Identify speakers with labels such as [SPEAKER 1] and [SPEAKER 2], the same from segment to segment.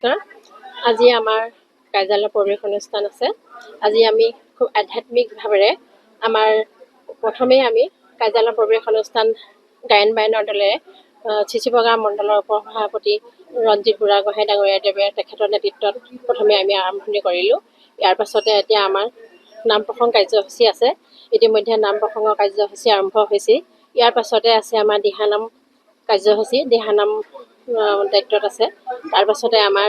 [SPEAKER 1] আজি আমাৰ কাৰ্যালয় প্ৰৱেশ অনুষ্ঠান আছে। আজি আমি খুব আধ্যাত্মিকভাৱেৰে আমাৰ প্ৰথমেই আমি কাৰ্যালয় প্ৰৱেশ অনুষ্ঠান গায়ন বায়নৰ দলেৰে চিচিবগা মণ্ডলৰ উপসভাপতি ৰঞ্জিত বুঢ়াগোহাঁই ডাঙৰীয়াদেৱে তেখেতৰ নেতৃত্বত প্ৰথমে আমি আৰম্ভণি কৰিলোঁ। ইয়াৰ পাছতে এতিয়া আমাৰ নাম প্ৰসংগ কাৰ্যসূচী আছে। ইতিমধ্যে নাম প্ৰসংগৰ কাৰ্যসূচী আৰম্ভ হৈছে। ইয়াৰ পাছতে আছে আমাৰ দিহানাম কাৰ্যসূচী, দিহানাম দায়িত্বত আছে। তাৰ পাছতে আমাৰ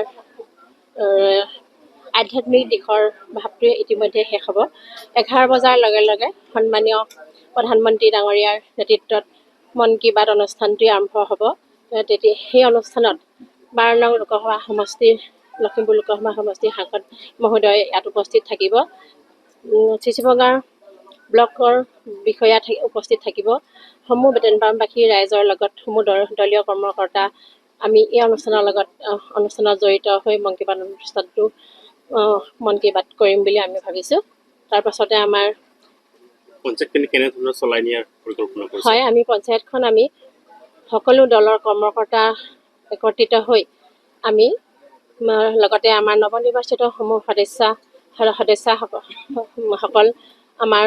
[SPEAKER 1] আধ্যাত্মিক দিশৰ ভাৱটোৱে ইতিমধ্যে শেষ হ'ব। 11 বজাৰ লগে লগে সন্মানীয় প্ৰধানমন্ত্ৰী ডাঙৰীয়াৰ নেতৃত্বত মন কী বাত অনুষ্ঠানটি আৰম্ভ হ'ব। তেতিয়া সেই অনুষ্ঠানত 12 নং লোকসভা সমষ্টিৰ লখিমপুৰ লোকসভা সমষ্টিৰ সাংসদ মহোদয় ইয়াত উপস্থিত থাকিব। চিচিবগাৰ ব্লকৰ বিষয়া উপস্থিত থাকিব। সমূহ বেটেনবামবাসী ৰাইজৰ লগত সমূহ দলীয় কৰ্মকৰ্তা আমি এই অনুষ্ঠানত জড়িত হৈ মন কী বাত অনুষ্ঠানটো মন কী বাত কৰিম বুলি আমি ভাবিছোঁ। তাৰ পাছতে আমাৰ
[SPEAKER 2] পঞ্চায়তখিনি কেনেধৰণে চলাই নিয়াৰ পৰিকল্পনা কৰিছে?
[SPEAKER 1] হয়, আমি পঞ্চায়তখন আমি সকলো দলৰ কৰ্মকৰ্তা একত্ৰিত হৈ আমি লগতে আমাৰ নৱনিৰ্বাচিত সমূহ সদস্যসকল আমাৰ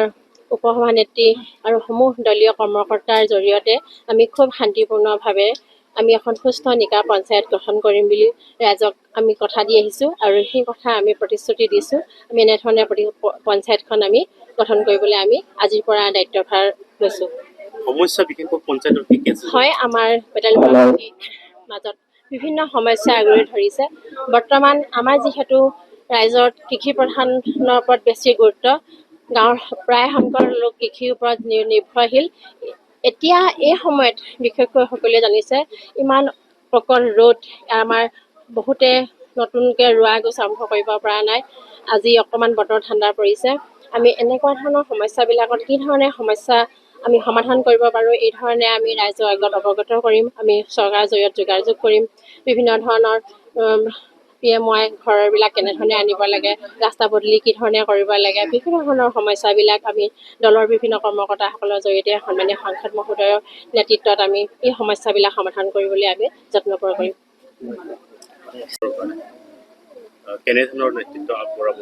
[SPEAKER 1] উপসভানেত্ৰী আৰু সমূহ দলীয় কৰ্মকৰ্তাৰ জৰিয়তে আমি খুব শান্তিপূৰ্ণভাৱে আমি এখন সুস্থ নিকা পঞ্চায়ত গঠন কৰিম বুলি ৰাইজক আমি কথা দি আহিছোঁ আৰু সেই কথা আমি প্ৰতিশ্ৰুতি দিছোঁ। আমি এনেধৰণে পঞ্চায়তখন আমি গঠন কৰিবলৈ আমি আজিৰ পৰা দায়িত্বভাৰ লৈছোঁ।
[SPEAKER 2] সমস্যা বিশেষকৈ পঞ্চায়তৰ কি কি আছে?
[SPEAKER 1] হয়, আমাৰ বেটেলবামবাসীৰ মাজত বিভিন্ন সমস্যা আগুৰি ধৰিছে। বৰ্তমান আমাৰ যিহেতু ৰাইজৰ কৃষি প্ৰধানৰ ওপৰত বেছি গুৰুত্ব, গাঁৱৰ প্ৰায় সংখ্যক লোক কৃষিৰ ওপৰত নিৰ্ভৰশীল। এতিয়া এই সময়ত বিশেষকৈ সকলোৱে জানিছে ইমান প্ৰকট ৰ'দ, আমাৰ বহুতে নতুনকৈ ৰোৱা গছ আৰম্ভ কৰিব পৰা নাই। আজি অকণমান বতৰ ঠাণ্ডা পৰিছে। আমি এনেকুৱা ধৰণৰ সমস্যাবিলাকত কি ধৰণে সমস্যা আমি সমাধান কৰিব পাৰোঁ, এই ধৰণে আমি ৰাইজৰ আগত অৱগত কৰিম। আমি চৰকাৰৰ জৰিয়তে যোগাযোগ কৰিম। বিভিন্ন ধৰণৰ PMY ঘৰবিলাক কেনেধৰণে আনিব লাগে, ৰাস্তা পদূলি কি ধৰণে কৰিব লাগে, বিভিন্ন ধৰণৰ সমস্যাবিলাক আমি দলৰ বিভিন্ন কৰ্মকৰ্তাসকলৰ জৰিয়তে সন্মানীয় সাংসদ মহোদয়ৰ নেতৃত্বত আমি এই সমস্যাবিলাক সমাধান কৰিবলৈ আমি যত্ন কৰিম।
[SPEAKER 2] কেনেধৰণৰ নেতৃত্ব আগবঢ়াব?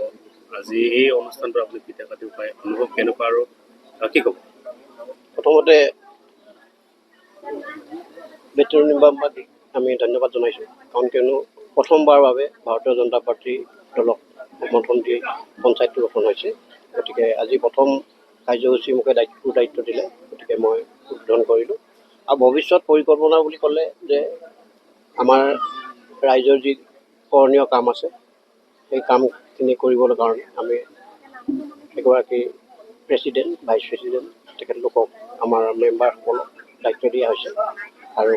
[SPEAKER 2] আজি এই অনুষ্ঠানটো আপুনি পিঠা কাটি পাই অনুভৱ কেনেকুৱা আৰু কি ক'ব?
[SPEAKER 3] প্ৰথমতে বেটেনবামবাসীক আমি ধন্যবাদ জনাইছোঁ, কাৰণ কিয়নো প্ৰথমবাৰৰ বাবে ভাৰতীয় জনতা পাৰ্টীৰ দলক সমৰ্থন দি পঞ্চায়তটো গঠন হৈছে। গতিকে আজি প্ৰথম কাৰ্যসূচী মোকে দায়িত্ব দিলে, গতিকে মই উদ্বোধন কৰিলোঁ। আৰু ভৱিষ্যত পৰিকল্পনা বুলি ক'লে যে আমাৰ ৰাইজৰ যি কৰণীয় কাম আছে, সেই কামখিনি কৰিবলৈ কাৰণে আমি এগৰাকী প্ৰেছিডেণ্ট, ভাইচ প্ৰেছিডেণ্ট তেখেতলোকক আমাৰ মেম্বাৰসকলক দায়িত্ব দিয়া হৈছে আৰু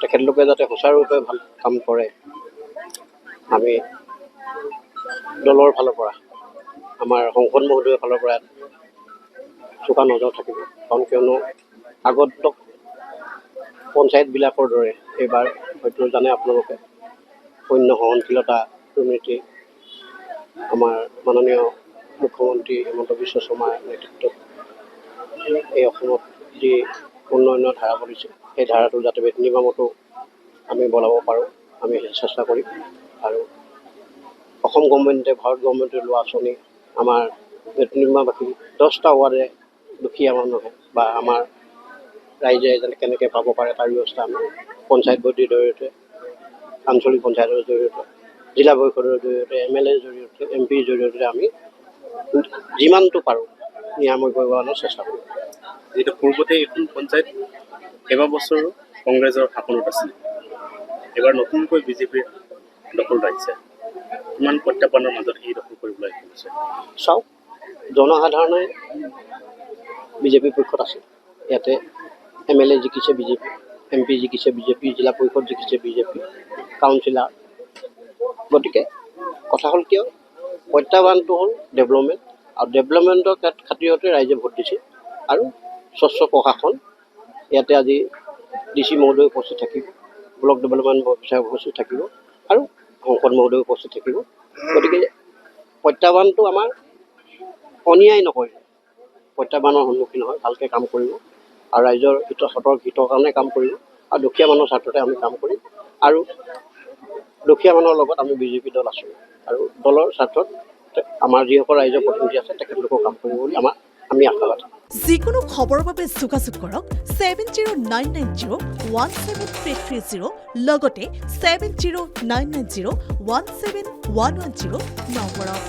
[SPEAKER 3] তেখেতলোকে যাতে সুচাৰুৰূপে ভাল কাম কৰে, আমি দলৰ ফালৰ পৰা আমাৰ সংসদ মহোদয়ৰ ফালৰ পৰা চোকা নজৰ থাকিব। কাৰণ কিয়নো আগত পঞ্চায়তবিলাকৰ দৰে এইবাৰ হয়তো জানে আপোনালোকে শূন্য সহনশীলতা দুৰ্নীতি আমাৰ মাননীয় মুখ্যমন্ত্ৰী হিমন্ত বিশ্ব শৰ্মাৰ নেতৃত্বত এই অসমত যি উন্নয়নৰ ধাৰা বলিছে, সেই ধাৰাটো যাতে বেটেনবামতো আমি বলাব পাৰোঁ, আমি চেষ্টা কৰিম। আৰু অসম গভৰ্ণমেণ্টে, ভাৰত গভৰ্ণমেণ্টে লোৱা আঁচনি আমাৰ বেটেনবামবাসী 10টা ৱাৰ্ডে দুখীয়া মানুহে বা আমাৰ ৰাইজে কেনেকৈ পাব পাৰে তাৰ ব্যৱস্থা আমি পঞ্চায়ত বৰ্ডৰ জৰিয়তে, আঞ্চলিক পঞ্চায়তৰ জৰিয়তে, জিলা পৰিষদৰ জৰিয়তে, MLAৰ জৰিয়তে, MPৰ জৰিয়তে আমি যিমানটো পাৰোঁ নিৰাময় কৰিব কাৰণে চেষ্টা কৰোঁ।
[SPEAKER 2] যিহেতু পূৰ্বতে এইখন পঞ্চায়ত কেইবাবছৰো কংগ্ৰেছৰ শাসনত আছিল, এবাৰ নতুনকৈ বিজেপিৰ দখল আহিছে। ইমান প্ৰত্যাহ্বানৰ মাজত এই দখল কৰিবলৈ আহিছে।
[SPEAKER 3] চাওক, জনসাধাৰণে বিজেপিৰ পক্ষত আছে। ইয়াতে MLA জিকিছে বিজেপি, MP জিকিছে বিজেপি, জিলা পৰিষদ জিকিছে বিজেপি, কাউন্সিলাৰ। গতিকে কথা হ'ল কিয়, প্ৰত্যাহ্বানটো হ'ল ডেভেলপমেণ্ট, আৰু ডেভেলপমেণ্টৰ খাতিৰতে ৰাইজে ভোট দিছে। আৰু স্বচ্ছ প্ৰশাসন, ইয়াতে আজি DC মহোদয় উপস্থিত থাকিব, ব্লক ডেভেলপমেণ্ট অফিচাৰ উপস্থিত থাকিব আৰু সংসদ মহোদয় উপস্থিত থাকিব। গতিকে প্ৰত্যাহ্বানটো আমাৰ অন্যায় নকৰিব, প্ৰত্যাহ্বানৰ সন্মুখীন হয় ভালকৈ কাম কৰিব আৰু ৰাইজৰ হিতৰ কাৰণে কাম কৰিব আৰু দুখীয়া মানুহৰ স্বাৰ্থতে আমি কাম কৰিম। আৰু দুখীয়া মানুহৰ লগত আমি বিজেপি দল আছোঁ আৰু দলৰ স্বাৰ্থত আমাৰ যিসকল ৰাইজৰ প্ৰতিনিধি আছে তেখেতলোকক কাম কৰিব বুলি আমি আশাবাদী।
[SPEAKER 4] যিকোনো খবৰৰ বাবে যোগাযোগ কৰক 7099017330 লগতে 7099017110 নম্বৰত।